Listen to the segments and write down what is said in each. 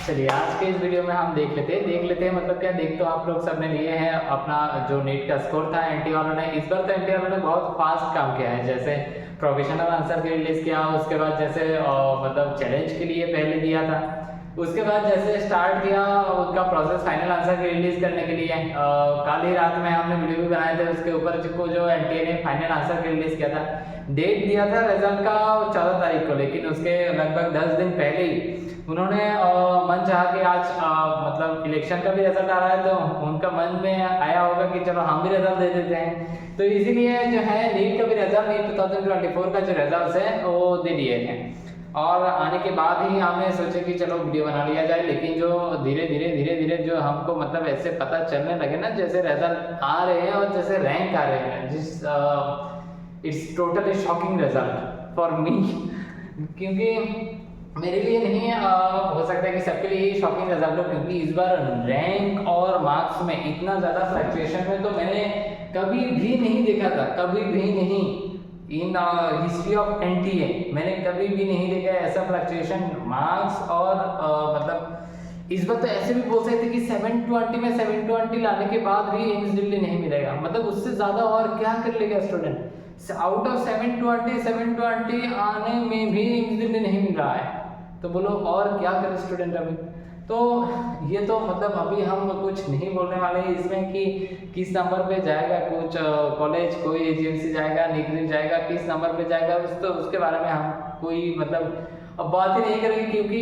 चलिए आज के इस वीडियो में हम देख लेते हैं मतलब क्या देख तो आप लोग सबने लिए हैं अपना जो नीट का स्कोर था एनटी वालों ने। इस बार तो एनटी वालों ने बहुत फास्ट काम किया है, जैसे प्रोफेशनल आंसर के रिलीज किया, उसके बाद जैसे मतलब चैलेंज के लिए पहले दिया था, उसके बाद जैसे स्टार्ट किया उनका प्रोसेस फाइनल आंसर की रिलीज करने के लिए। कल ही रात में हमने वीडियो भी बनाए थे उसके ऊपर, जो एनटीए ने फाइनल आंसर की रिलीज किया था। डेट दिया था रिजल्ट का 14 तारीख को, लेकिन उसके लगभग 10 दिन पहले ही उन्होंने मन चाहा कि आज मतलब इलेक्शन का भी रिजल्ट आ रहा है तो उनका मन में आया होगा कि चलो हम भी रिजल्ट दे देते हैं, तो इसीलिए जो है नीट का भी रिजल्ट, नीट 2024 का जो रिजल्ट है वो दे दिए थे। और आने के बाद ही हमने सोचे कि चलो वीडियो बना लिया जाए, लेकिन जो धीरे धीरे जो हमको मतलब ऐसे पता चलने लगे ना, जैसे रिजल्ट आ रहे हैं और जैसे रैंक आ रहे हैं, it's totally shocking result for me, क्योंकि मेरे लिए नहीं हो सकता है कि सबके लिए शॉकिंग रिजल्ट हो, क्योंकि इस बार रैंक और मार्क्स में इतना ज़्यादा फ्लक्चुएशन में तो मैंने कभी भी नहीं देखा था, कभी भी नहीं इन हिस्ट्री ऑफ एनटीए मैंने कभी भी नहीं देखा ऐसा फ्लक्चुएशन मार्क्स। और मतलब इस बार तो ऐसे भी बोल सकते कि 720 में 720 लाने के बाद भी एम्स दिल्ली नहीं मिलेगा, मतलब उससे ज़्यादा और क्या कर लेगा स्टूडेंट। आउट ऑफ 720 आने में भी एम्स दिल्ली नहीं मिल रहा है, तो बोलो और क्या करे स्टूडेंट अभी। तो ये तो मतलब अभी हम कुछ नहीं बोलने वाले हैं इसमें कि किस नंबर पे जाएगा कुछ कॉलेज, कोई एजेंसी जाएगा, निगरानी जाएगा, किस नंबर पे जाएगा उसके बारे में हम कोई मतलब अब बात ही नहीं करेंगे, क्योंकि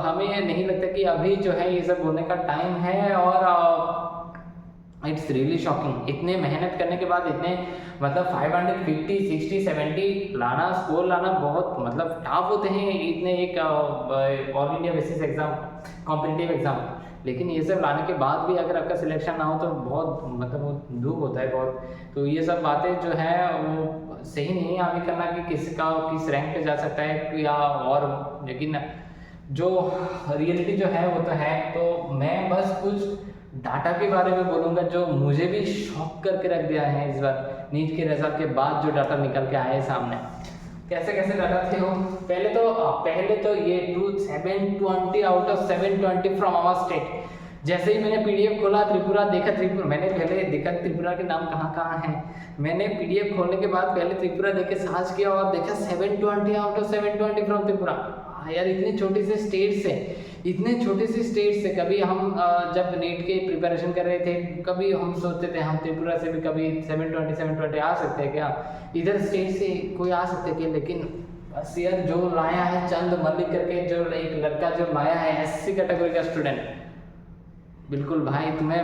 हमें नहीं लगता कि अभी जो है ये सब बोलने का टाइम है। और इट्स रियली शॉकिंग, इतने मेहनत करने के बाद इतने मतलब 550 60 70 लाना, स्कोर लाना बहुत मतलब टफ होते हैं इतने एक all India basis exam, competitive exam, लेकिन ये सब लाने के बाद भी अगर आपका सिलेक्शन ना हो तो बहुत मतलब वो दुख होता है बहुत। तो ये सब बातें जो है वो सही नहीं है अभी करना कि किस रैंक पे जा सकता है या और, लेकिन जो रियलिटी जो है वो तो है। तो मैं बस कुछ डाटा के बारे में बोलूँगा जो मुझे भी शॉक करके रख दिया है इस बार नीट के रिजल्ट के बाद जो डाटा निकल के आए सामने। कैसे डाटा थे वो, पहले तो ये 720 out of 720 from our state. जैसे ही मैंने पीडीएफ खोला त्रिपुरा देखा, मैंने पहले देखा त्रिपुरा के नाम कहाँ है, मैंने पीडीएफ खोलने के बाद पहले त्रिपुरा देख के सर्च किया और देखा 720 आउट ऑफ 720 फ्रॉम त्रिपुरा। यार इतनी छोटी सी स्टेट से कभी हम जब नीट के प्रिपरेशन कर रहे थे कभी हम सोचते थे हम त्रिपुरा से भी कभी 720 आ सकते हैं क्या, इधर स्टेट से कोई आ सकते थे, लेकिन बस यार जो लाया है चंद मल्लिक करके जो एक लड़का जो लाया है एससी कैटेगरी का स्टूडेंट, बिल्कुल भाई तुम्हें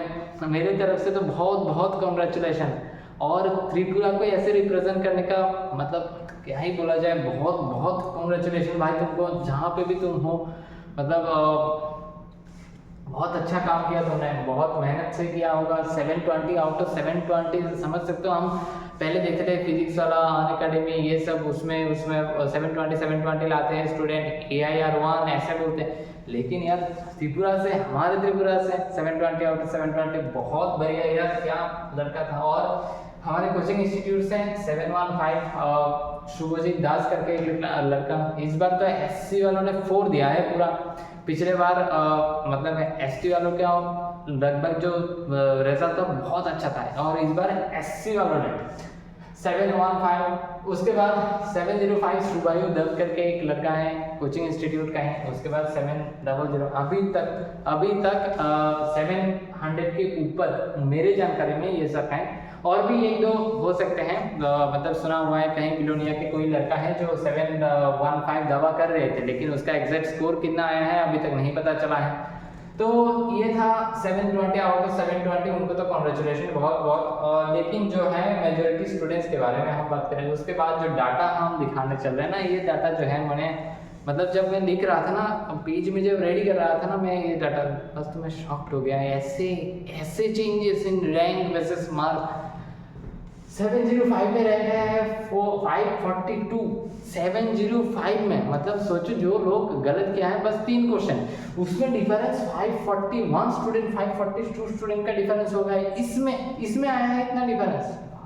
मेरे तरफ से तो बहुत कॉन्ग्रेचुलेशन। और त्रिपुरा को ऐसे रिप्रेजेंट करने का मतलब क्या ही बोला जाए, बहुत कॉन्ग्रेचुलेशन भाई तुमको, जहाँ पे भी तुम हो, मतलब बहुत अच्छा काम किया तुमने, बहुत मेहनत से किया होगा। 720 आउट ऑफ 720 समझ सकते हो, हम पहले देखते थे फिजिक्स वाला अनअकैडमी ये सब, उसमें 720 लाते हैं स्टूडेंट, AIR1 ऐसे बोलते हैं, लेकिन यार हमारे त्रिपुरा से 720 आउट ऑफ 720 बहुत बढ़िया यार, क्या लड़का था। और हमारे कोचिंग इंस्टीट्यूट से 715 शुभजीत दास करके एक लड़का, इस बार तो SC वालों ने 4 दिया है पूरा, पिछले बार मतलब ST वालों का लगभग जो रिजल्ट था बहुत अच्छा था, और इस बार SC वालों ने 715, उसके बाद 705 शुभायु दत्त करके एक लड़का है कोचिंग इंस्टीट्यूट का है, उसके बाद 700 अभी तक 700 के ऊपर मेरे जानकारी में ये सब है। और भी 1-2 हो सकते हैं, मतलब सुना हुआ है कहीं बिलोनिया के कोई लड़का है जो 715 दावा कर रहे थे, लेकिन उसका एग्जैक्ट स्कोर कितना आया है अभी तक नहीं पता चला है। तो ये था 720 आउट ऑफ 720, उनको तो कॉन्ग्रेचुलेशन बहुत। लेकिन जो है मेजोरिटी स्टूडेंट्स के बारे में हम बात करें, उसके बाद जो डाटा हम दिखाने चल रहे हैं ना, ये डाटा जो है मैंने मतलब जब मैं लिख रहा था ना पेज में, जब रेडी कर रहा था ना मैं ये डाटा, बस तो मैं शॉक्ड हो गया। ऐसे changes in rank versus mark, 705 में रैंक है 542, 705 में, मतलब सोचो जो लोग गलत किया है बस 3 क्वेश्चन, उसमें डिफरेंस 541 स्टूडेंट 542 स्टूडेंट का डिफरेंस होगा, इसमें आया है इतना डिफरेंस,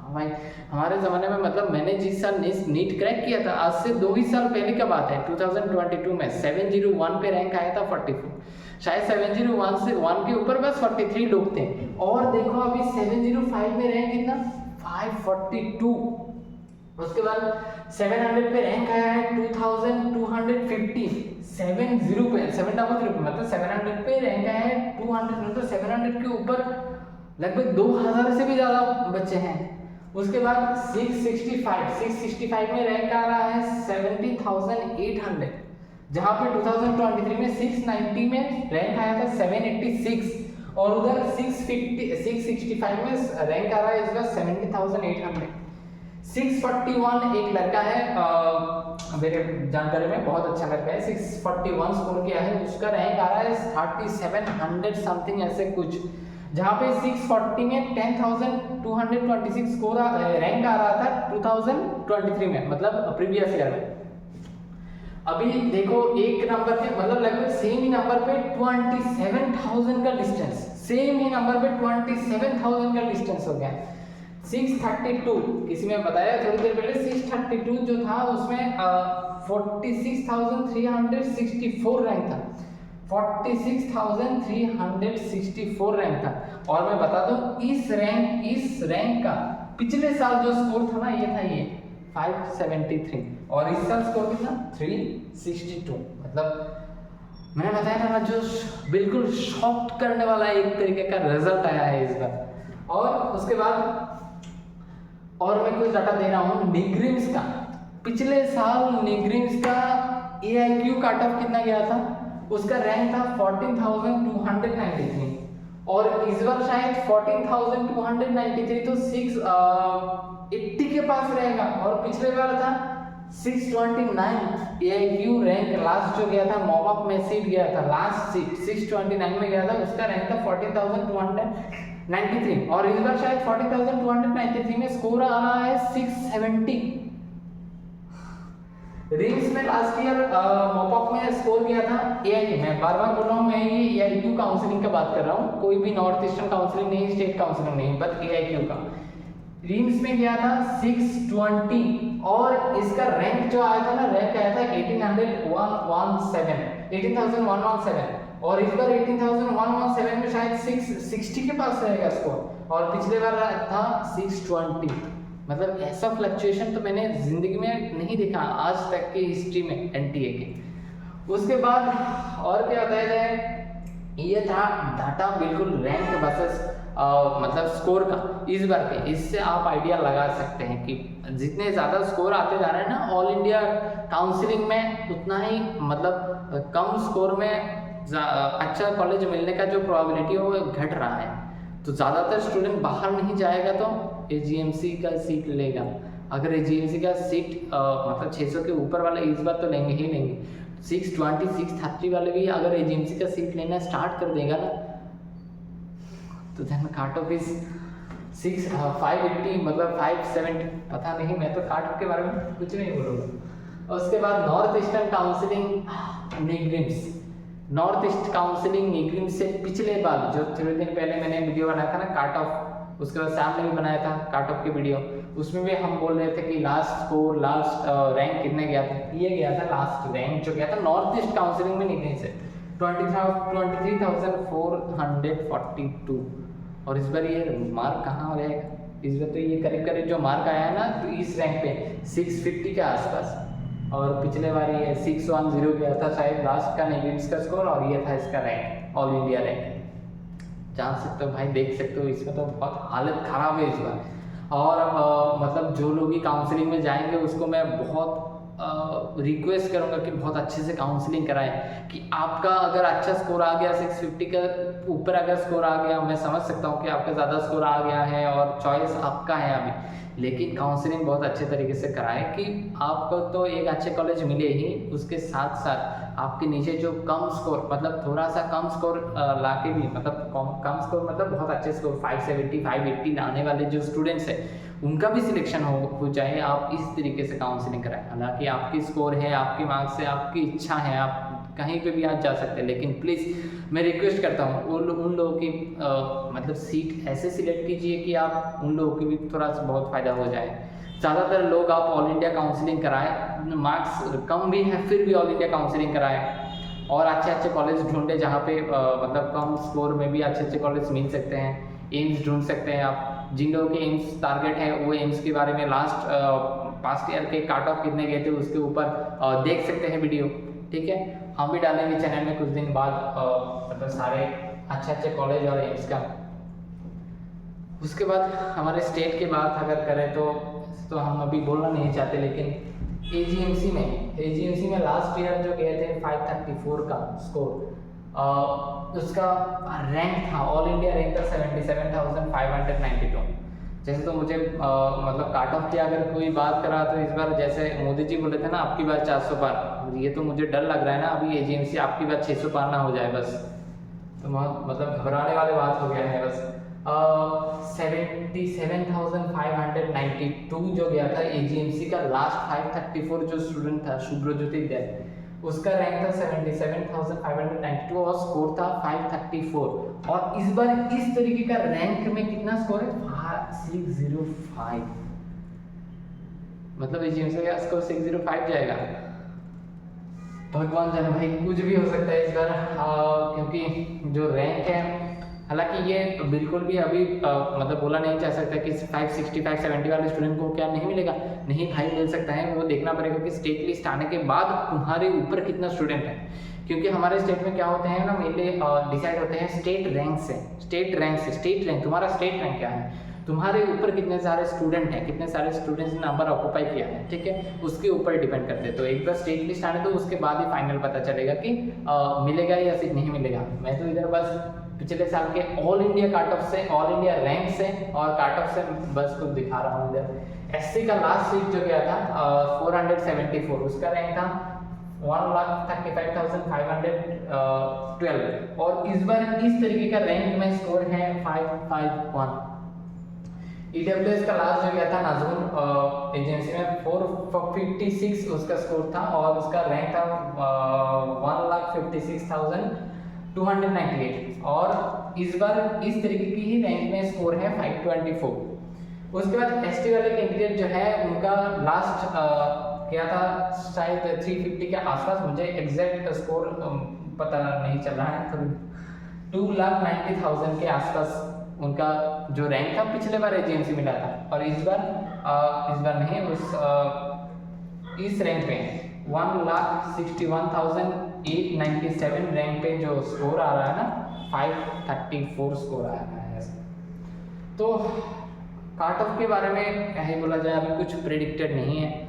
भाई हमारे ज़माने में मतलब मैंने जिस साल नीट क्रैक किया था, आज से 2 ही साल पहले का बात है, 2022 में 701 पे रैंक आया था 44, शायद 701 से 1 के ऊपर बस 43 लोग थे। और देखो अभी 705 में रैंक कितना 542। उसके बाद 700 पे रैंक आया है 2250, 70 पे 700 पे मतलब 700 पे रैंक आया है 200, मतलब 700 के ऊपर लगभग 2000 से भी ज़्यादा बच्चे हैं। उसके बाद 665 में रैंक आ रहा है 70,800, जहाँ पे 2023 में 690 में रैंक आया था 786, और उधर 665 में रैंक आ रहा है इस बार 70,800। 641 एक लड़का है मेरे जानकारी में बहुत अच्छा लड़का है, 641 स्कोर किया है, उसका रैंक आ रहा है 3700 समथिंग ऐसे कुछ, जहाँ पे 640 में 10,226 स्कोर रैंक आ रहा था 2023 में, मतलब प्रीवियस ईयर में। अभी देखो एक नंबर पे मतलब लगभग सेम ही नंबर पे 27,000 का डिस्टेंस, सेम ही नंबर पे 27,000 का डिस्टेंस हो गया। 632 किसी में बताया थोड़ी देर पहले, 632 जो था उसमें 46,364 रैंक था, 46,364 रैंक था। और मैं बता दूं इस रैंक का पिछले साल जो स्कोर था ना, ये था ये 573, और इस साल स्कोर कितना 362। मतलब मैंने बताया था ना, जो बिल्कुल शॉक करने वाला एक तरीके का रिजल्ट आया है इस बार। और उसके बाद और मैं कुछ डाटा दे रहा हूँ निग्रिम्स का। पिछले साल निग्रिम्स का AIQ कट ऑफ कितना गया था, उसका रैंक था 14,293, और इस बार शायद 14,293 तो 680 के पास रहेगा, और पिछले बार था 629 AIQ रैंक। लास्ट जो गया था मॉपअप में सीट गया था, लास्ट सीट 629 में गया था, उसका रैंक था 14,293, और इस बार शायद 14,293 में स्कोर आ रहा है 670। रिम्स में लास्ट ईयर मॉपअप में स्कोर किया था AIQ, मैं बार बार बोल रहा हूँ, मैं ये AIQ काउंसलिंग का बात कर रहा हूँ, कोई भी नॉर्थ ईस्टर्न काउंसलिंग नहीं, स्टेट काउंसलिंग नहीं, बट AIQ का। रिम्स में गया था 620, और इसका रैंक जो आया था ना, रैंक आया था 18,117, और इस बार 18,117 में शायद 660 के पास रहेगा स्कोर, और पिछले बार था 620। मतलब ऐसा फ्लक्चुएशन तो मैंने जिंदगी में नहीं देखा आज तक की हिस्ट्री में NTA के। उसके बाद और क्या बताया जाए, ये था डाटा बिल्कुल रैंक वर्सेस मतलब स्कोर का इस बार के। इससे आप आइडिया लगा सकते हैं कि जितने ज़्यादा स्कोर आते जा रहे हैं ना ऑल इंडिया काउंसलिंग में, उतना ही मतलब कम स्कोर में अच्छा कॉलेज मिलने का जो प्रोबेबिलिटी है वो घट रहा है। तो ज़्यादातर स्टूडेंट बाहर नहीं जाएगा तो AGMC का सीट लेगा। अगर AGMC का सीट मतलब 600 के ऊपर वाले इस बार तो लेंगे ही लेंगे, 620 630 वाले भी अगर AGMC का सीट लेना स्टार्ट कर देगा ना, तो देन कट ऑफ इज 580 मतलब 570, पता नहीं, मैं तो कट ऑफ के बारे में कुछ नहीं बोलूँगा। उसके बाद north eastern counselling NEIGRIHMS, north east counselling NEIGRIHMS से पिछले बार जो थोड़े दिन पहले मैंने वीडियो बनाया था ना कट ऑफ, उसके बाद सैम ने भी बनाया था कट ऑफ की वीडियो, उसमें भी हम बोल रहे थे कि लास्ट रैंक कितने गया था, ये गया था लास्ट रैंक जो गया था नॉर्थ ईस्ट काउंसलिंग में निग्रिम्स से 23,442, और इस बार ये मार्क कहाँ रहेगा, इस बार तो ये करीब करीब जो मार्क आया है ना तो इस रैंक पे 650 के आसपास, और पिछले बार ये 610 गया था शायद लास्ट का निग्रिम्स का स्कोर, और ये था इसका रैंक ऑल इंडिया रैंक। जान सकते हो भाई, देख सकते हो, इसमें तो बहुत हालत ख़राब है इस बार। और मतलब जो लोग भी काउंसलिंग में जाएंगे उसको मैं बहुत रिक्वेस्ट करूंगा कि बहुत अच्छे से काउंसलिंग कराएं, कि आपका अगर अच्छा स्कोर आ गया 650 का ऊपर अगर स्कोर आ गया, मैं समझ सकता हूं कि आपका ज़्यादा स्कोर आ गया है और चॉइस आपका है अभी, लेकिन काउंसलिंग बहुत अच्छे तरीके से कराएं कि आपको तो एक अच्छे कॉलेज मिले ही, उसके साथ साथ आपके नीचे जो कम स्कोर मतलब थोड़ा सा कम स्कोर लाके भी मतलब कम स्कोर मतलब बहुत अच्छे स्कोर 570 580 लाने वाले जो स्टूडेंट्स हैं उनका भी सिलेक्शन हो जाए। आप इस तरीके से काउंसलिंग कराएं। हालांकि आपकी स्कोर है, आपके मार्क्स है, आपकी इच्छा है, आप कहीं पे भी आप जा सकते हैं, लेकिन प्लीज़ मैं रिक्वेस्ट करता हूँ उन लोगों की मतलब सीट ऐसे सिलेक्ट कीजिए कि आप उन लोगों की भी थोड़ा सा बहुत फ़ायदा हो जाए। ज़्यादातर लोग आप ऑल इंडिया काउंसलिंग कराएं, मार्क्स कम भी है फिर भी ऑल इंडिया काउंसलिंग कराएं और अच्छे अच्छे कॉलेज ढूंढे जहाँ पे मतलब कम स्कोर में भी अच्छे अच्छे कॉलेज मिल सकते हैं। एम्स ढूंढ सकते हैं आप, जिन लोगों के एम्स टारगेट है वो एम्स के बारे में लास्ट पास्ट ईयर के काट ऑफ कितने गए थे उसके ऊपर देख सकते हैं वीडियो, ठीक है। हम भी डालेंगे चैनल में कुछ दिन बाद मतलब सारे अच्छे अच्छे कॉलेज और एम्स का। उसके बाद हमारे स्टेट की बात अगर करें तो हम अभी बोलना नहीं चाहते, लेकिन एजीएमसी में लास्ट ईयर जो गए थे 534 का स्कोर, उसका रैंक था ऑल इंडिया रैंक था 77,592। जैसे तो मुझे मतलब काट ऑफ की अगर कोई बात करा तो इस बार जैसे मोदी जी बोले थे ना आपकी बार 400 पार, ये तो मुझे डर लग रहा है ना अभी एजीएमसी आपकी बार 600 पार ना हो जाए बस, तो मतलब घबराने वाली बात हो गया है बस। 77,592 जो गया था एजीएमसी का लास्ट 534 जो स्टूडेंट था शुभ्रज्योति दत्त, उसका रैंक था 77,592 और स्कोर था 534। और इस बार इस तरीके का रैंक में कितना स्कोर है 605, मतलब एजीएमसी का स्कोर 605 जाएगा। भगवान जाने भाई कुछ भी हो सकता है इस बार, क्योंकि जो रैंक है हालांकि ये बिल्कुल भी अभी मतलब बोला नहीं जा सकता कि 565 70 वाले स्टूडेंट को क्या नहीं मिलेगा, नहीं भाई मिल सकता है। वो देखना पड़ेगा कि स्टेट लिस्ट आने के बाद तुम्हारे ऊपर कितना स्टूडेंट है, क्योंकि हमारे स्टेट में क्या होते हैं ना मेनली डिसाइड होते हैं स्टेट रैंक से। स्टेट रैंक तुम्हारा स्टेट रैंक क्या है, तुम्हारे ऊपर कितने सारे स्टूडेंट हैं, कितने सारे स्टूडेंट्स ने नंबर ऑक्यूपाई किया है, ठीक है, उसके ऊपर डिपेंड करते हैं। तो एक बार स्टेट लिस्ट आने तो उसके बाद ही फाइनल पता चलेगा कि मिलेगा या फिर नहीं मिलेगा। मैं तो इधर बस पिछले साल के ऑल इंडिया काट ऑफ से, ऑल इंडिया रैंक से और काट ऑफ से बस कुछ दिखा रहा हूँ। इधर एससी का लास्ट सीट जो गया था 474, उसका रैंक था 1,35,512 और इस बार इस तरीके का रैंक में स्कोर है 551। ईडब्ल्यूएस का लास्ट जो गया था नाज़ून एजेंसी में 456 उसका स्कोर था और उसका रैंक था 1,56,298 और इस बार इस तरीके की ही रैंक में स्कोर है 524। उसके बाद एसटी वाले कैंडिडेट जो है उनका लास्ट क्या था शायद 350 के आसपास, मुझे एग्जैक्ट स्कोर पता नहीं चल रहा है, तो 2,90,000 के आसपास उनका जो रैंक था पिछले बार एजीएमसी मिला था। और इस बार नहीं इस रैंक पे 1,61,897 रैंक पे जो स्कोर आ रहा है ना 534 स्कोर आ रहा है। तो काट ऑफ के बारे में क्या ही बोला जाए, अभी कुछ प्रेडिक्टेड नहीं है।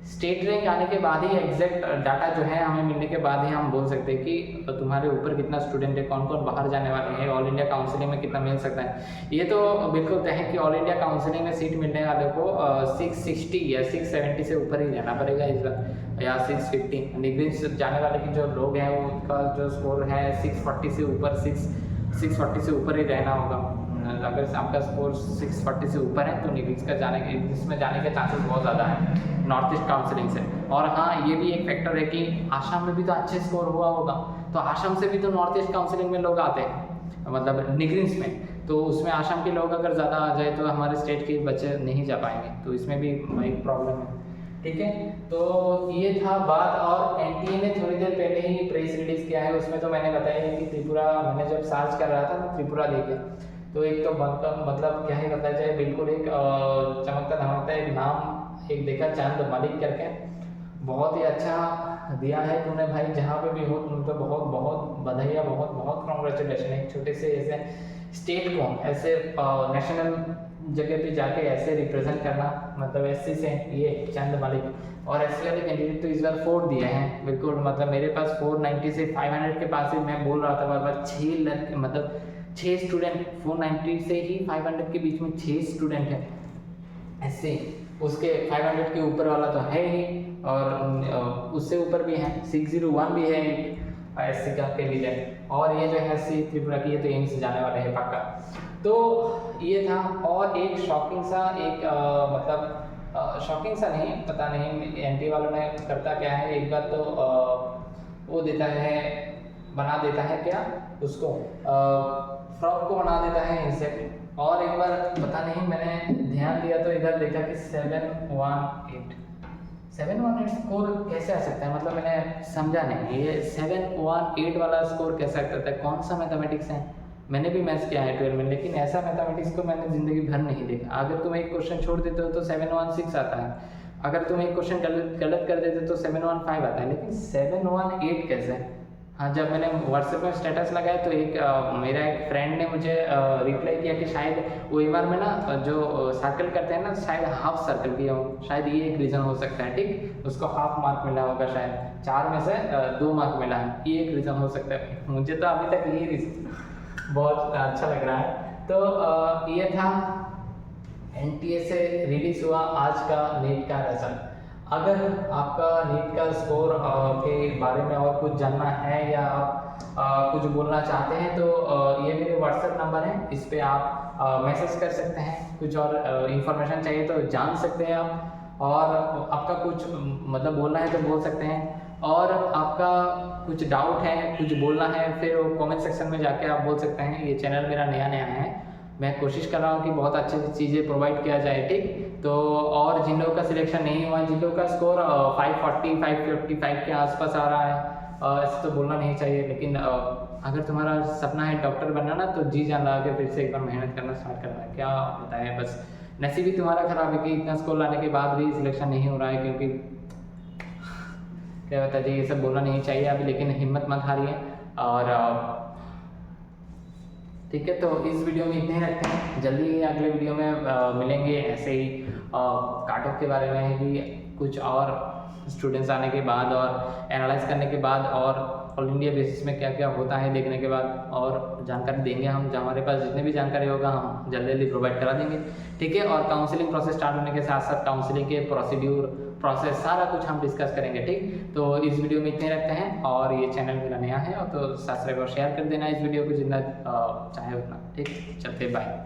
स्टेट रैंक आने के बाद ही एग्जैक्ट डाटा जो है हमें मिलने के बाद ही हम बोल सकते हैं कि तुम्हारे ऊपर कितना स्टूडेंट है, कौन कौन बाहर जाने वाले हैं, ऑल इंडिया काउंसलिंग में कितना मिल सकता है। ये तो बिल्कुल तय है कि ऑल इंडिया काउंसलिंग में सीट मिलने वाले को 660 या 670 से ऊपर ही जाना पड़ेगा इस बार, या 650। निग्रिस जाने वाले की जो लोग हैं उनका जो स्कोर है 640 से ऊपर 640 से ऊपर ही रहना होगा। अगर आपका स्कोर 640 से ऊपर है तो निग्रिस में जाने के चांसेस बहुत ज़्यादा हैं नॉर्थ ईस्ट काउंसलिंग से। और हाँ, ये भी एक फैक्टर है कि आसाम में भी तो अच्छे स्कोर हुआ होगा, तो आसाम से भी तो नॉर्थ ईस्ट काउंसलिंग में लोग आते हैं, मतलब निग्रिस में, तो उसमें आसाम के लोग अगर ज़्यादा आ जाए तो हमारे स्टेट के बच्चे नहीं जा पाएंगे, तो इसमें भी एक प्रॉब्लम है, ठीक है। तो ये था बात। और एनटीए ने थोड़ी देर पहले ही प्रेस रिलीज किया है, उसमें तो मैंने बताया कि त्रिपुरा, मैंने जब सर्च कर रहा था तो त्रिपुरा देखे तो एक तो मतलब क्या ही बताया जाए, बिल्कुल एक चमकता धमकता एक नाम एक देखा, चांद मलिक करके, बहुत ही अच्छा दिया है तूने भाई, जहाँ पे भी हो तुम तो बहुत बहुत बधाइयाँ, बहुत बहुत कॉन्ग्रेचुलेशन। एक छोटे से ऐसे स्टेट को ऐसे नेशनल जगह पे जाके ऐसे रिप्रेजेंट करना, मतलब एससी से ये चंद मलिक और एससी वाले कैंडिडेट तो इस बार 4 दिए हैं बिल्कुल, मतलब मेरे पास 490 से 500 के पास ही मैं बोल रहा था बार 6 स्टूडेंट 490 से ही 500 के बीच में 6 स्टूडेंट हैं ऐसे, उसके 500 के ऊपर वाला तो है ही और उससे ऊपर भी है, 601 भी है एससी का कैंडिडेट, और ये जो है एससी त्रिपुरा की ये तो एम्स जाने वाले हैं पक्का। तो ये था। और एक शॉकिंग सा मतलब शॉकिंग सा नहीं, पता नहीं एनटी वालों ने करता क्या है, एक बार तो वो देता है, बना देता है क्या उसको, फ्रॉक को बना देता है इंसेक्ट। और एक बार पता नहीं मैंने ध्यान दिया तो इधर देखा कि 718 स्कोर कैसे आ सकता है, मतलब मैंने समझा नहीं ये 718 वाला स्कोर कैसे आ सकता है। कौन सा मैथमेटिक्स है, मैंने भी मैथ्स किया है 12 में, लेकिन ऐसा मैथमेटिक्स को मैंने ज़िंदगी भर नहीं देखा। अगर तुम एक क्वेश्चन छोड़ देते हो तो 716 आता है, अगर तुम एक क्वेश्चन गलत कर देते हो तो 715 आता है, लेकिन 718 कैसे है। हाँ, जब मैंने व्हाट्सएप में स्टेटस लगाया तो मेरा एक फ्रेंड ने मुझे रिप्लाई किया कि शायद OMR में ना जो सर्कल करते हैं ना, शायद हाफ सर्कल किया हो, शायद ये एक रीज़न हो सकता है। ठीक, उसको हाफ मार्क मिला होगा, शायद 4 में से 2 मार्क मिला है, ये एक रीज़न हो सकता है। मुझे तो अभी तक यही रीज़न बहुत अच्छा लग रहा है। तो ये था NTA से रिलीज़ हुआ आज का नीट का रिजल्ट। अगर आपका नीट का स्कोर के बारे में और कुछ जानना है या आप कुछ बोलना चाहते हैं तो ये मेरे व्हाट्सएप नंबर है, इस पे आप मैसेज कर सकते हैं। कुछ और इन्फॉर्मेशन चाहिए तो जान सकते हैं आप, और आपका कुछ मतलब बोलना है तो बोल सकते हैं, और आपका कुछ डाउट है, कुछ बोलना है, फिर वो कमेंट सेक्शन में जाके आप बोल सकते हैं। ये चैनल मेरा नया है, मैं कोशिश कर रहा हूँ कि बहुत अच्छी चीज़ें प्रोवाइड किया जाए। ठीक, तो और जिन लोगों का सिलेक्शन नहीं हुआ, जिन लोगों का स्कोर 540 555 के आसपास आ रहा है, ऐसे तो बोलना नहीं चाहिए, लेकिन अगर तुम्हारा सपना है डॉक्टर बनना ना, तो जी जान लगा के फिर से एक बार मेहनत करना स्टार्ट करना है। क्या बताएं, बस नसीब ही तुम्हारा खराब है कि इतना स्कोर लाने के बाद भी सिलेक्शन नहीं हो रहा है, क्योंकि क्या बता जी, ये सब बोलना नहीं चाहिए अभी, लेकिन हिम्मत मत हारिए। और ठीक है, तो इस वीडियो में इतने ही रखते हैं, जल्दी ही अगले वीडियो में मिलेंगे। ऐसे ही काटऑफ के बारे में भी कुछ और स्टूडेंट्स आने के बाद और एनालाइज करने के बाद और ऑल इंडिया बेसिस में क्या क्या होता है देखने के बाद और जानकारी देंगे हम। जो हमारे पास जितने भी जानकारी होगा हम जल्दी जल्दी प्रोवाइड करा देंगे। ठीक है, और काउंसलिंग प्रोसेस स्टार्ट होने के साथ साथ काउंसलिंग के प्रोसेस सारा कुछ हम डिस्कस करेंगे। ठीक, तो इस वीडियो में इतने रखते हैं, और ये चैनल मेरा नया है और तो सब्सक्राइब और शेयर कर देना इस वीडियो को जितना चाहे उतना। ठीक, चलते बाय।